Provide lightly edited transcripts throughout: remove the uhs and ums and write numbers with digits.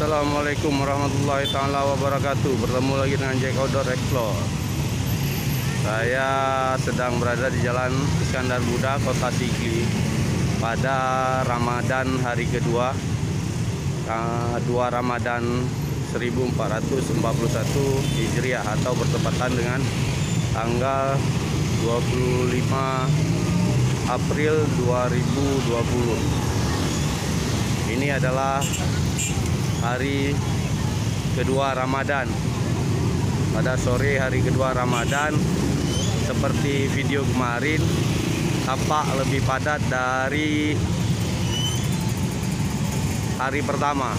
Assalamualaikum warahmatullahi taala wabarakatuh. Bertemu lagi dengan Jack Outdoor Explore. Saya sedang berada di Jalan Iskandar Muda, Kota Sigli, pada Ramadan hari kedua, 2 Ramadan 1441 Hijriah, atau bertepatan dengan tanggal 25 April 2020. Ini adalah hari kedua Ramadan. Pada sore hari kedua Ramadan, seperti video kemarin, tampak lebih padat dari hari pertama.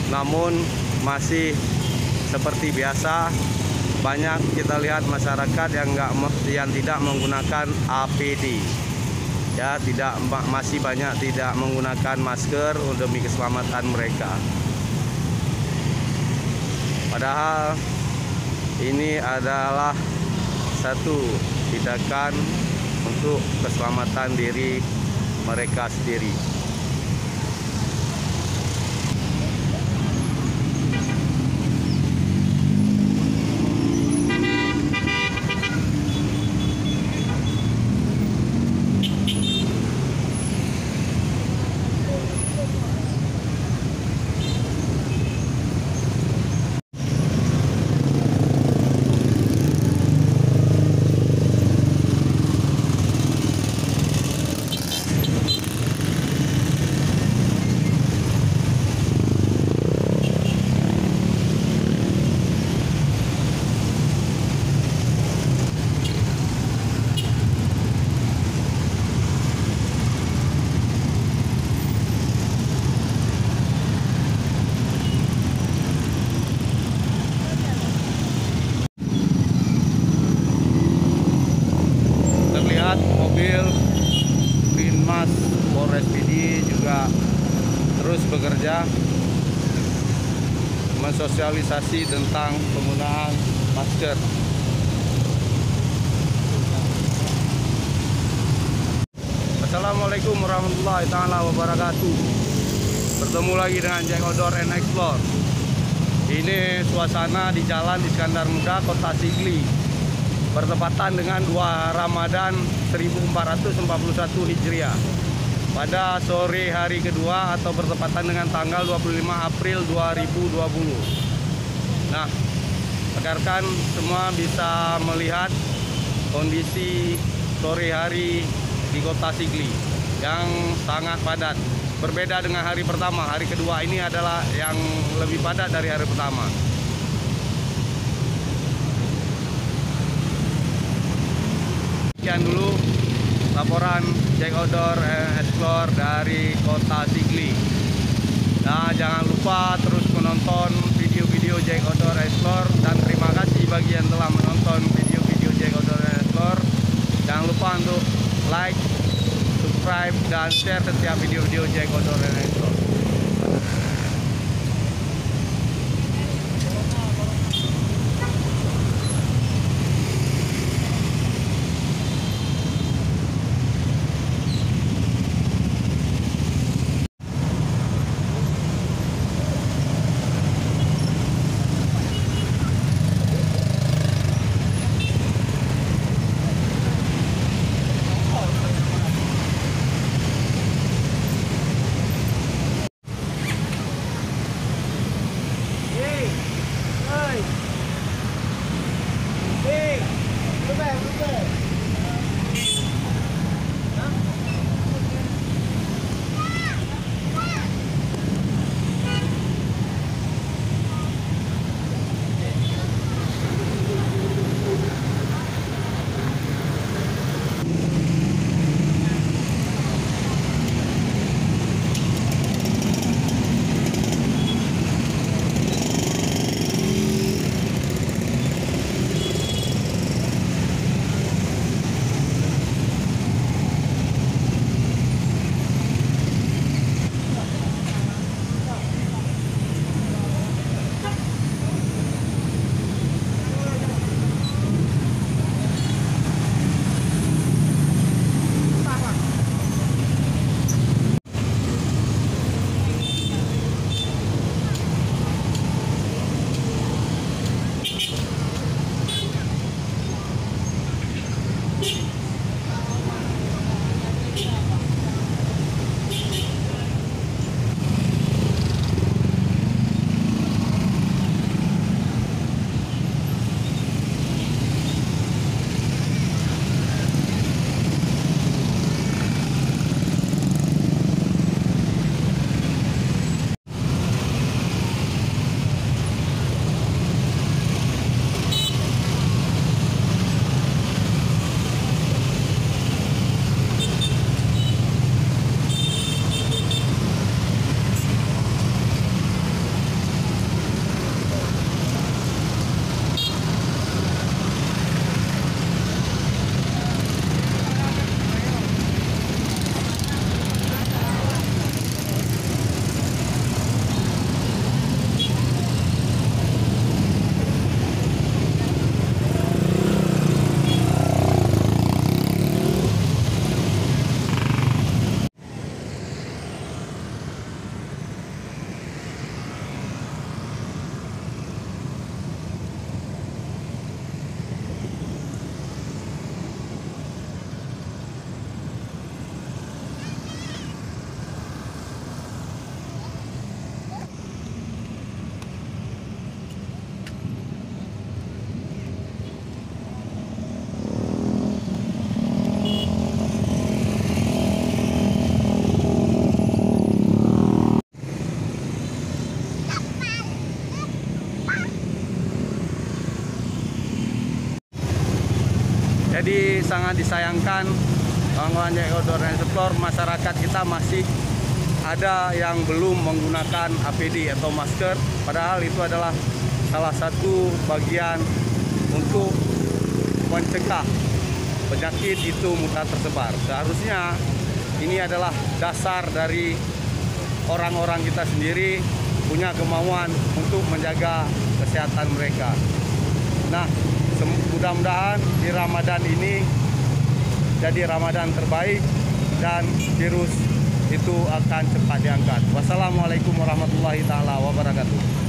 Namun masih seperti biasa, banyak kita lihat masyarakat yang tidak menggunakan APD. Ya, masih banyak tidak menggunakan masker demi keselamatan mereka. Padahal ini adalah satu tindakan untuk keselamatan diri mereka sendiri. Mobil Binmas Polres PD juga terus bekerja mensosialisasi tentang penggunaan masker. Assalamualaikum warahmatullahi taala wabarakatuh. Bertemu lagi dengan Jack Outdoor and Explore. Ini suasana di Jalan Iskandar Muda, Kota Sigli, bertepatan dengan 2 Ramadan 1441 Hijriah, pada sore hari kedua atau bertepatan dengan tanggal 25 April 2020. Nah, rekan-rekan semua bisa melihat kondisi sore hari di Kota Sigli yang sangat padat. Berbeda dengan hari pertama, hari kedua ini adalah yang lebih padat dari hari pertama. Sekian dulu laporan Jack Outdoor Explore dari Kota Sigli. Nah, jangan lupa terus menonton video-video Jack Outdoor Explore, dan terima kasih bagi yang telah menonton video-video Jack Outdoor Explore. Jangan lupa untuk like, subscribe, dan share setiap video-video Jack Outdoor Explore. Jadi sangat disayangkan kawan-kawan Jack Outdoor and Explore, masyarakat kita masih ada yang belum menggunakan APD atau masker, padahal itu adalah salah satu bagian untuk mencegah penyakit itu mudah tersebar. Seharusnya ini adalah dasar dari orang-orang kita sendiri punya kemauan untuk menjaga kesehatan mereka. Nah, mudah-mudahan di Ramadan ini jadi Ramadan terbaik dan virus itu akan cepat diangkat. Wassalamualaikum warahmatullahi taala wabarakatuh.